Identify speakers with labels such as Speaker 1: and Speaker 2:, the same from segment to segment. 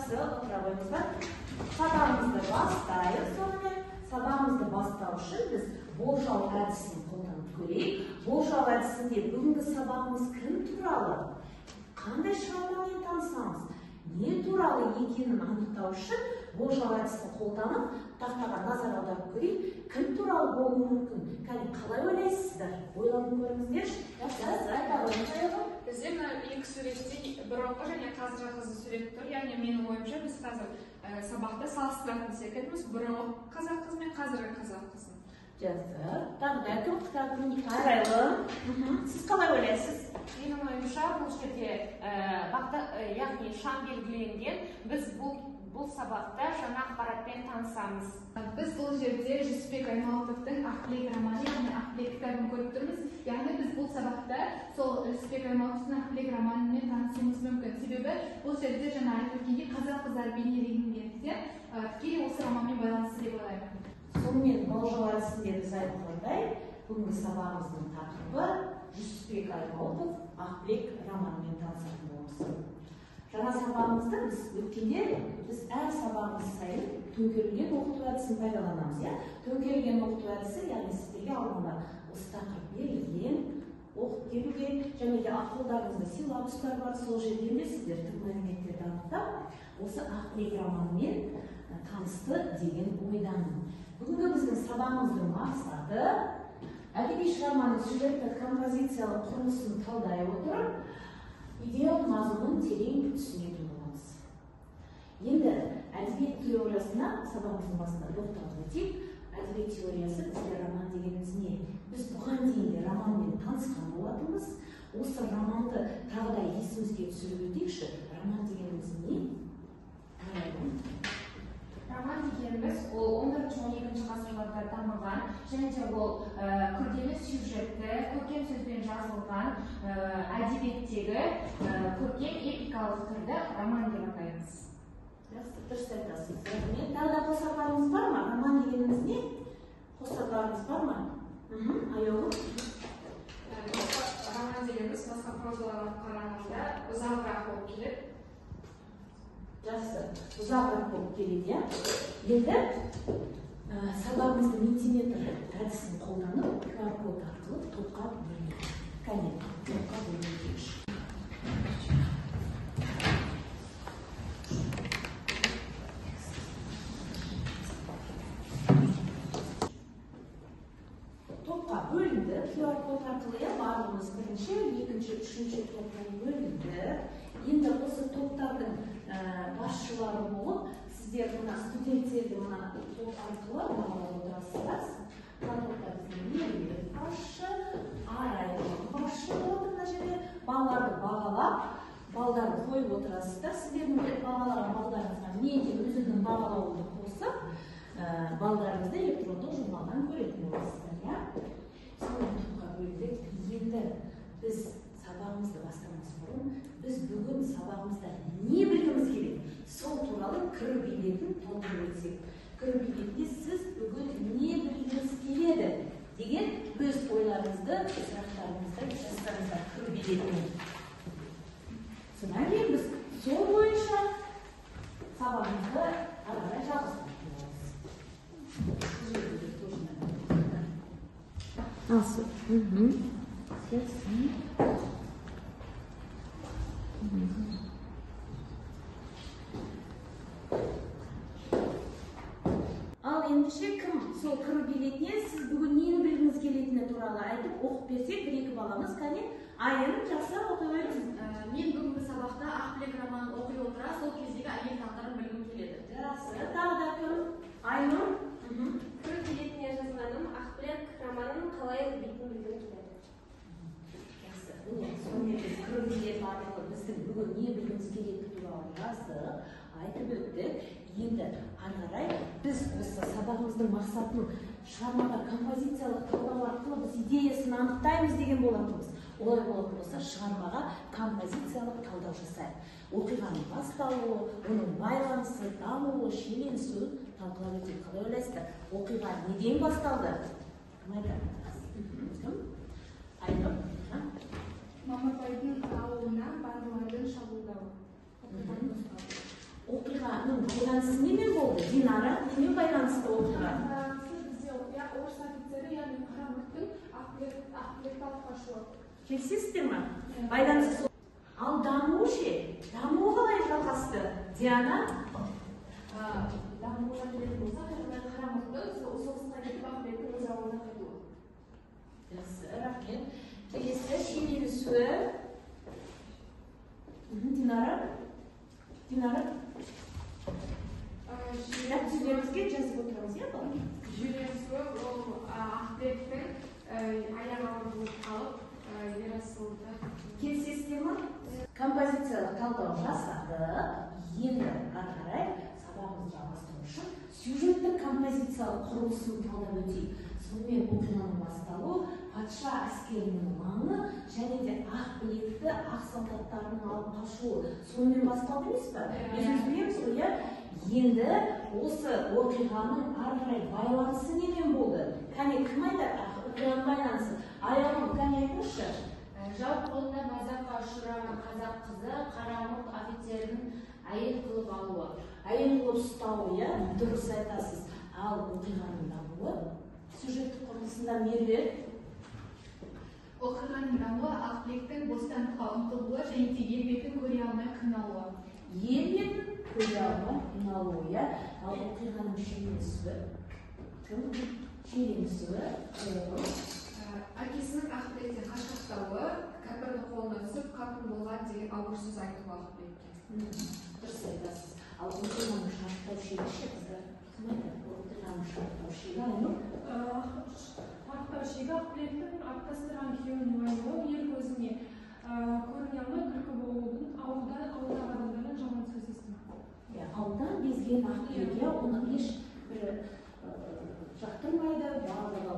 Speaker 1: жақсы, отыра қойыңыздар. Сабағымызды бастайық. Сонымен сабағымызды бастау үшін біз болжау әдісін қолданып көрейік. Болжау әдісінде бүгінгі сабағымыз кім туралы, қандай шығармамен танысамыз, не туралы екенін анықтау үшін болжау әдісін қолданып, тақтаға назар аударып көрейік. Кім туралы болуы мүмкін? Қалай ойлайсыздар? Ойланып көріңіздерші.
Speaker 2: Бізде мына екі суретте бұрынғы және қазіргі қыздың суреті тұр. Яғни менің ойымша біз қазір сабақта салыстыратын секілдіміз бұрынғы қазақ қызы мен қазіргі қазақ қызын.
Speaker 1: Жақсы. Тағы да кім Арайлым? Сіз қалай ойлайсыз?
Speaker 3: Менің ойымша бұл жерде яғни шам белгіленген. Біз бұл сабақта жаңа ақпаратпен танысамыз.
Speaker 2: Біз бұл жерде Жүсіпбек Аймауытовтың Ақбілек романы, яғни Ақбілек кітабын көріп тұрмыз. Яғни біз бұл сабақта сол Жүсіпбек Аймауытовтың Ақбілек романымен танысуымыз мүмкін. Себебі бұл жерде жаңа айтып өткендей қазақ қыздары бейнеленгендіктен тікелей осы романмен байланысты деп ойлаймын.
Speaker 1: Сонымен болжау әдісінде біз айтқандай, бүгінгі сабағымыздың тақырыбы Жүсіпбек Аймауытов Ақбілек романымен танысатын боламыз. Жаңа сабағымызда біз өткенде әр сабағымыз сайын төңкерілген оқыту әдісін пайдаланамыз. Төңкерілген оқыту әдісі, яғни сіздерге алдында осы тақырып берілген, оқып келуге, және де ақылдарыңызда силлабустар бар, сол жерден де сіздер тың мәліметтерді анықтап, осы Ақбілек романымен танысты деген ойдамын. Бүгінгі біздің сабағымыздың мақсаты әдеби шығарманың сюжеттік композициялық құрылысын талдай отырып, идеялық мазмұнын терең түсінетін боламыз. Енді әдебиет теориясына сабағымыздың басында тоқталып өтейік. Әдебиет теориясы бізге роман дегеніміз не? Біз бұған дейін де романмен танысқан болатынбыз. Осы романды тағы да есімізге түсіріп өтейікші. Роман дегеніміз не?
Speaker 3: Роман дегеніміз ол 14-12 ғасырларда дамыған, және де ол күрделі сюжетті, көркем сөзбен жазылған әдебиеттегі көркем эпикалық түрді роман деп атаймыз.
Speaker 1: Дұрыс айтасыз. Тағы да қосарларыңыз бар ма? Роман дегеніміз не? Қосарларыңыз бар ма? Аяулым?
Speaker 2: Роман дегеніміз басқа прозаларға қарағанда ұзағырақ болып келеді.
Speaker 1: Жақсы, ұзағырақ болып келеді. Енді сабағымызды ментиметр әдісін қолданып, QR-код арқылы топқа бөлінеді. Кәне, топқа бөлінеді. Топқа бөлінді, QR-код арқылы барлығымыз бірінші, екінші, үшінші топқа бөлінді. Енді осы топтардың басшылары болып, сіздер мына студенттерді мына топ арқылы бағалап отырасыздар. Мына топта біздің Меруерт басшы, Арайлым басшы болады мына жерде. Балаларды бағалап, балдарды қойып отырасыздар. Сіздердің бағалаған балдарыңызға мен де өзімнің бағалауымды қосып, балдарыңызды электрондық журналдан көретін боласыздар. Сонымен топқа бөлдік. Енді біз сабағымызды бастамас бұрын, біз бүгін сабағымызда не білгіміз келеді? Сол туралы кір билетін толтырып өтсек. Кір билетінде сіз бүгін не білгіңіз келеді деген өз ойларыңызды, сұрақтарыңызды жазсаңыздар кір билетіне. Содан кейін біз сол бойынша сабағымызды ары қарай жалғастырып Ал ендеше кім сол кіру билетіне сіз бүгін нені білгіңіз келетіні туралы айтып оқып берсек, бір-екі баламыз, кәне, Айым жақсы оқи өтсін.
Speaker 4: Мен бүгінгі сабақта Ақбілек романын оқи отыра, сол кездегі әйел тағдырын білгім келеді.
Speaker 1: Жақсы, тағы да кім? Айым?
Speaker 5: Кіру билетіне жазғаным Ақбілек романын қалай өтпейтінін білгім келеді.
Speaker 1: Жақсы, міне, сонымен біз кіру билет арқылы біздің бүгін не білгіміз келетіні туралы жаздық, айтып өттік. Енді ары қарай біз осы сабағымыздың мақсатын шығармаға композициялық талдау арқылы біз идеясын анықтаймыз деген болатынбыз. Олай болатын болса, шығармаға композициялық талдау жасайық. Оқиғаның басталуы, оның байланысы, дамуы, шиеленісуін талқылап өтейік. Қалай ойлайсыздар? Оқиға неден басталды? Кім айтады? Айнұр?
Speaker 2: Мамырбайдың ауылына бандылардың шабуылдауы.
Speaker 1: Оқиға байланысы немен болды? Динара немен байланысты отырған?
Speaker 2: Бізде орыс офицері, яғни Қарамұрттың ақбілекті алып қашуы.
Speaker 1: Келісесіздер ме? Байланысы. Ал дамуы ше? Дамуы қалай жалғасты? Диана?
Speaker 4: Дамуына келетін болсақ, Қарамұрттың соғысқа кетіп ақбілектің өз ауылына қайтуы.
Speaker 1: Жақсы, рахмет. Келесі шиеленісуі. Динара? Нәтижелеріңізге жазып отырамыз, иә балалар?
Speaker 2: Шиеленісуі ол ақбілектің аяғы ауыр болып қалып, Ерасылды.
Speaker 1: Келісесіздер ме? Композициялық талдау жасадық. Енді ары қарай сабағымызды жалғастыру үшін сюжеттік композициялық құрылысын талдап өтейік. Сонымен оқиғаның басталуы, патша әскерінің маңы және де ақбілекті ақ солдаттардың алып қашуы. Сонымен басталды емес пе? Өзіміз білеміз ғой, иә? Енді осы оқиғаның ары қарай байланысы немен болды? Кәне кім айтады оқиғаның байланысы? Аяғым кәне айтыңызшы.
Speaker 3: Жау қолына мазаққа ұшыраған қазақ қызы Қарамұрт офицердің әйел қылып алуы.
Speaker 1: Әйел қылып ұстауы, иә? Дұрыс айтасыз. Ал оқиғаның дамуы сюжеттік құрылысында Меруерт.
Speaker 2: Оқиғаның дамуы ақбілектің бостандыққа ұмтылуы және де ел бетін көре алмай қиналуы.
Speaker 1: Ел бетін көре алмай қиналуы, иә? Ал оқиғаның шиеленісуі.
Speaker 4: Әкесінің ақбілектен қашқақтауы, кәпірдің қолына түсіп, қатын болған деген ауыр сөз айтуы ақбілекке.
Speaker 1: Дұрыс айтасыз. Ал оқиғаның шарттау шегі ше, қыздар? Кім айтады? Оқиғаның шарттау шегі?
Speaker 6: Шарттау шегі ақбілектің аттастырған күйеуінің уайымы ел көзіне көріне алмай күлкі болудың, ауылдағы адамдардан жаман сөз естімек.
Speaker 1: Ауылдан безген ақбілек, оның ешбір жақтырмайды, барлығы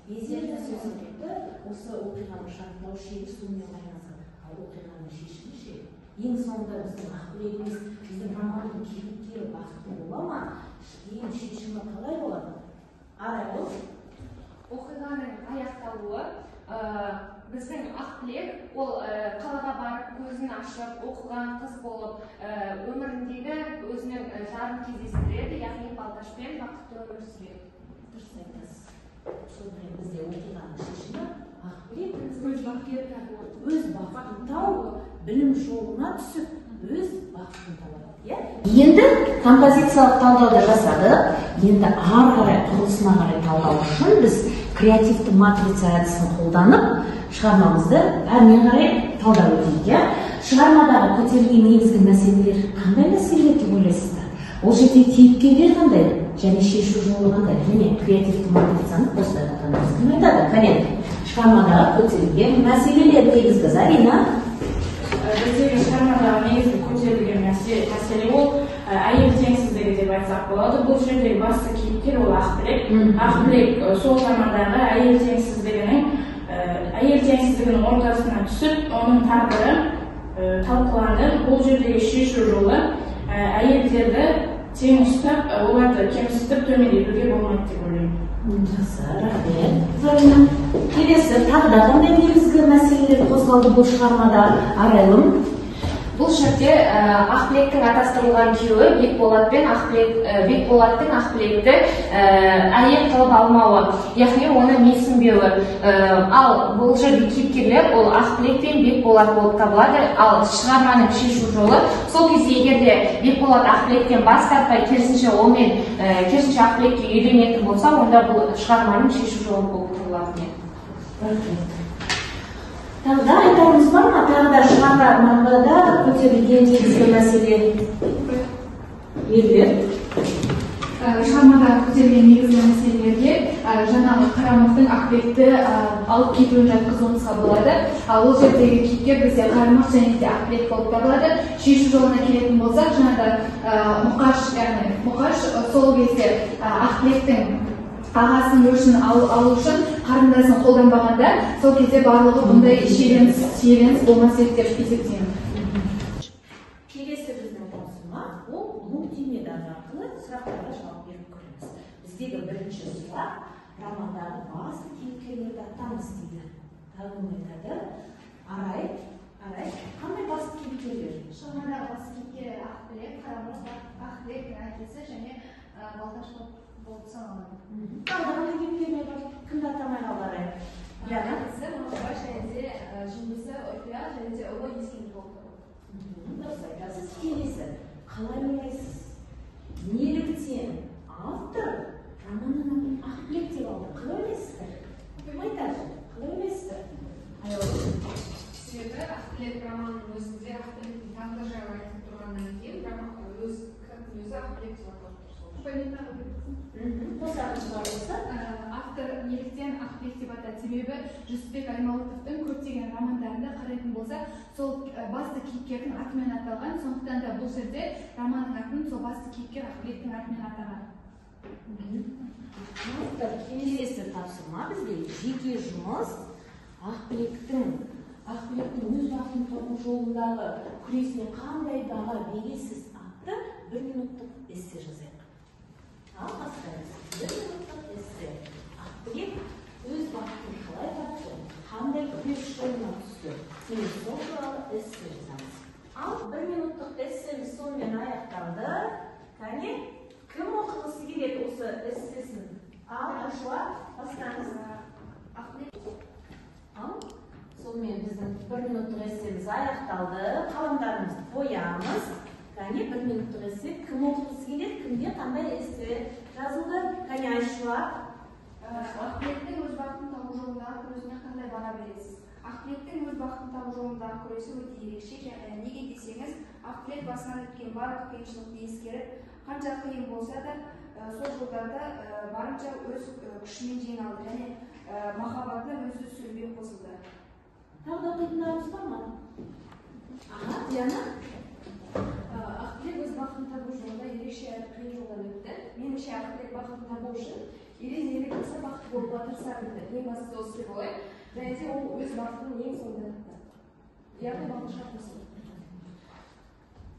Speaker 1: безерді сөз етті. Осы оқиғаның шарттау шегі суымен байланысқан. Ал оқиғаның шешімі ше? Ең соңында біздің ақбілекіміз, біздің романның кейіпкері бақытты бола ма? Ең шешімі қалай болады? Арай.
Speaker 3: Оқиғаның аяқталуы, біздің ақбілек ол қалаға барып көзін ашып оқыған қыз болып өміріндегі өзінің жарын кездестіреді, яғни Балташпен бақытты өмір сүреді.
Speaker 1: Дұрыс айтасыз. Сонымен бізде оқиғаның шешімі ақбілек өз бақытын тауып, білім жолына түсіп, өз бақытын табады. Енді композициялық талдауды жасадық. Енді ары қарай құрылысына қарай талдау үшін біз креативті матрица әдісін қолданып, шығармамызды әрмен қарай талдау өтейік. Шығармадағы көтерілген негізгі мәселелер қандай мәселелер деп ойлайсыздар? Ол жерде кейіпкерлер қандай және шешу жолы қандай? Міне креативті матрицаны қостай жатқанымыз кім айтады? Кәне, шығармадағы көтерілген мәселелер негізгі. Зарина?
Speaker 6: Біздегі шығармадағы негізгі көтерілген мәселе ол әйел теңсіздігі деп айтсақ болады. Бұл жердегі басты кейіпкер ол ақбілек. Ақбілек сол замандағы әйел теңсіздігінің ортасына түсіп, оның тағдыры талқыланды. Бұл жердегі шешу жолы әйелдерді тең ұстап, оларды кемсітіп төмендетуге болмайды деп ойлаймын.
Speaker 1: Жақсы, рахмет. Зарина, келесі тағы да қандай негізгі мәселелер қозғалды бұл шығармада? Арайлым?
Speaker 3: Бұл жерде ақбілектің атастырылған күйеуі Бекболаттың ақбілекті әйел қылып алмауы, яғни оны менсінбеуі. Ал бұл жерде кейіпкерлер ол ақбілек пен Бекболат болып табылады. Ал шығарманың шешу жолы сол кезде егерде Бекболат ақбілектен бас тартпай, керісінше ақбілекке үйленетін болса, онда бұл шығарманың шешу жолы болып табылады.
Speaker 1: Рахмет. Тағы да айтарымыз бар ма? Тағы да шығармада көтерілген негізгі мәселе. Меруерт?
Speaker 2: Шығармада көтерілген негізгі мәселелерге жаңағы Қарамұрттың ақбілекті алып кетуін жатқызуымызға болады. Ол жердегі кейіпкер бізде Қарамұрт және де ақбілек болып табылады. Шешу жолына келетін болсақ, жаңағы Мұқаш сол кезде ақбілектің ағасының өршін алу үшін қарындасын қолданбағанда, сол кезде барлығы бұндай шиеленіс болмас еді деп есептеймін.
Speaker 1: Келесі біздің маусыма ол мультимедиа арқылы сұрақтарға жауап беріп көреміз. Біздегі бірінші сұрақ романдағы басты кейіпкерлерді атаңыз дейді. Тағым айтады. Арай, Қарай, қандай басты кейіпкерлер?
Speaker 2: шығармадағы басты кейіпкері Ақбілек, Қарамұрат, Ақбілектің әкесі және Балташ болып саналады.
Speaker 1: Тағы да кейіпкерлер бар. Кімді атамай қалды?
Speaker 3: Әкесі Махаббат және де жеңгесі Ойпия және де ұлы Ескендір болып табылады.
Speaker 1: Дұрыс айтасыз. Келесі. Қалай ойлайсыз? Неліктен автор романның атын Ақбілек деп алды? Қалай ойлайсыздар? Айтады. Қалай ойлайсыздар?
Speaker 4: Себебі Ақбілек романының өзінде Ақбілектің тағдыры жайлы айтып тұрғаннан кейін кітаптың өзі Ақбілек деп аталып тұр.
Speaker 1: Қосаңыз бар
Speaker 2: Автор неліктен Ақбілек деп атады? Себебі Жүсіпбек Аймауытовтың көптеген романдарында қарайтын болса, сол басты кейіпкердің атымен аталған, сондықтан да бұл жерде романның атын сол басты кейіпкер Ақбілектің атымен атаған.
Speaker 1: келесі тапсырма бізге жеке жұмыс Ақбілектің өз бақытын табу жолындағы күресіне қандай баға бересіз атты 1 минуттық эссе жазайық. Ал бастаймыз. 1 минуттық эссе. Ақбілек өз бақытын қалай тапты, қандай күрес жолына түсті. Міне сол туралы эссе жазамыз. Ал 1 минуттық эссеміз сонымен аяқталды. Кәне, кім оқығысы келеді осы эссесін? Ал Ашуа, бастаңыз. Ал сонымен біздің 1 минуттық эссеміз аяқталды. Қаламдарымызды қоямыз. Кәне, 1 минуттық эссе кім оқығысы келеді? Кімде қандай эссе жазылды? Кәне, Ашуа.
Speaker 3: Ақбілектің өз бақытын табу жолындағы күресіне қандай баға бересіз? Ақбілектің өз бақытын табу жолындағы күресі өте ерекше. Неге десеңіз, Ақбілек басынан өткен барлық қиыншылықты ескеріп, қанша қиын болса да, сол жолдарда барынша өз күшімен жеңе алды және махаббатына өзі сүрінбей қосылды.
Speaker 1: Тағы да оқитындарыңыз бар ма? Аға, Диана.
Speaker 3: Ақбілек өз бақытын табу жолында ерекше әрі қиын жолдан өтті. Меніңше Ақбілек бақытын табу үшін ерен-ерлік болса бақытты болуға тырысады. Ең бастысы осы деп ойлаймын. Және де ол өз бақытын ең соңында тапты. Яғни бақытшылық болсын.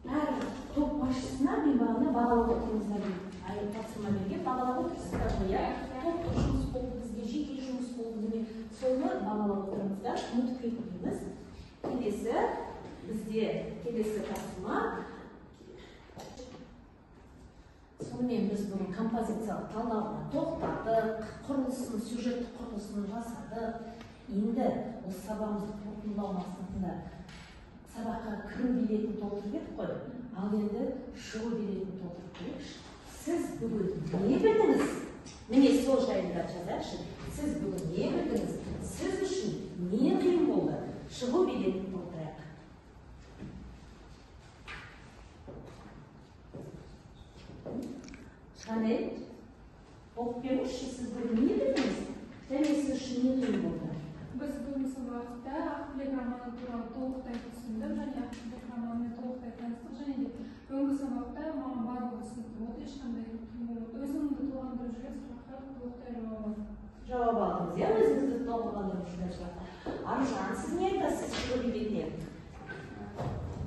Speaker 1: Әр топ басшысына мен бағана бағалап отырыңыздар дейді. Тапсырма берген бағалап отырсыздар ғой, иә? Топтық жұмыс болды, бізге жеке жұмыс болды, міне соны бағалап отырыңыздар. Ұмытып кетпейміз. Келесі тапсырма. Сонымен біз бұның композициялық талдауына тоқтадық, құрылысын, сюжеттік құрылысын жасадық. Енді осы сабағымызды қорытындылау мақсатында сабаққа кіру билетін толтырып едік қой. Ал енді шығу билетін толтырып көрейікші. Сіз бүгін не білдіңіз? Міне сол жайында жазайықшы. Сіз бүгін не білдіңіз? Сіз үшін не қиын болды? Шығу билетін толтырайық. Шанель, оқып беріңізші, сіз бүгін не білдіңіз? Және сіз үшін не қиын болды?
Speaker 7: Біз бүгінгі сабақта Ақбілек романы туралы толықтай түсіндік және Ақбілек романымен толықтай таныстық және де бүгінгі сабақта маған барлығы түсінікті болды, ешқандай өзіңді толғандырып жүрген сұраққа толықтай
Speaker 1: жауап алдыңыз, иә, өзіңізді толғандырып жүрген сұраққа. Аружан, сіз не айтасыз шығу билетінен?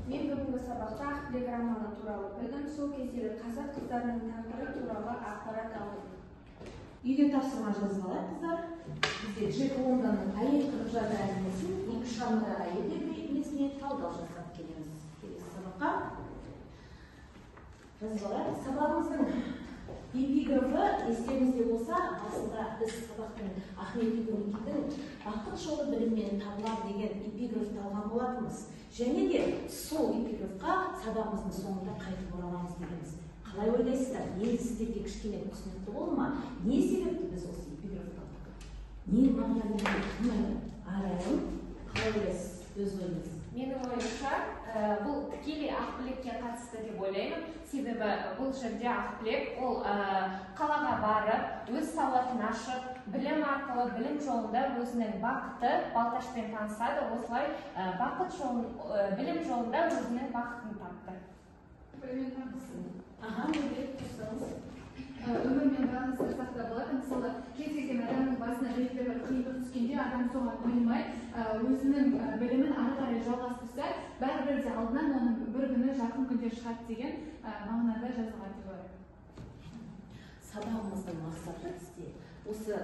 Speaker 3: Мен бүгінгі сабақта Ақбілек романы туралы білдім, сол кездегі қазақ қыздарының тағдыры туралы ақпарат алдым.
Speaker 1: Үйде тапсырма жазып алайық, қыздар. Бізде Джек Лондонның әйел қырып жады әңгімесін, екі шамадағы әйелдер бейнесіне талдау жасап келеміз. Келесі сабаққа жазып алайық. Сабағымыздың эпиграфы естеріңізде болса, басында біз сабақтың Ахмет Игоревтің бақыт жолы біліммен табылады деген эпиграфты алған болатынбыз. Және де сол эпиграфқа сабағымыздың соңында қайтып ораламыз дегенбіз. Қалай ойлайсыздар? Енді сіздерге кішкене түсінікті болды ма? Не себепті біз осы эпиграфты алдық? Не мағына береді? Арайлым, қалай ойлайсыз? Өз ойыңыз.
Speaker 3: Менің ойымша, бұл тікелей Ақбілекке қатысты деп ойлаймын. Себебі бұл жерде Ақбілек ол қалаға барып, өз сауатын ашып, білім арқылы, білім жолында өзінің бақыты Балташпен танысады. Осылай білім жолында өзінің бақытын тапты.
Speaker 1: Аға, неге тұрсаңыз?
Speaker 2: Өмірмен байланысты сақта болады. Мысалы, кез келген адамның басына белгілі бір қиындық түскенде адам соған қоймай, өзінің білімін ары қарай жалғастырса, бәрібір де алдынан оның бір күні жақын күнде шығады деген мағынада жазылған деп ойлаймын.
Speaker 1: Сабағымыздың мақсаты бізде осы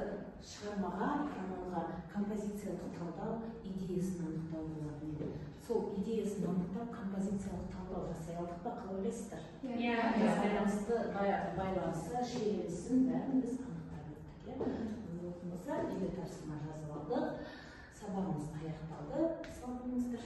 Speaker 1: шығармаға, романға композициялық талдау идеясын анықтау болатын еді. сол идеясын анықтап композициялық талдау жасай алдық па, қалай ойлайсыздар?
Speaker 2: Иә.
Speaker 1: Байланысы, шиеленісін бәрін біз анықтап өттік. Болмаса, үйде тапсырма жазып алдық, сабағымыз аяқталды. Сау болыңыздар.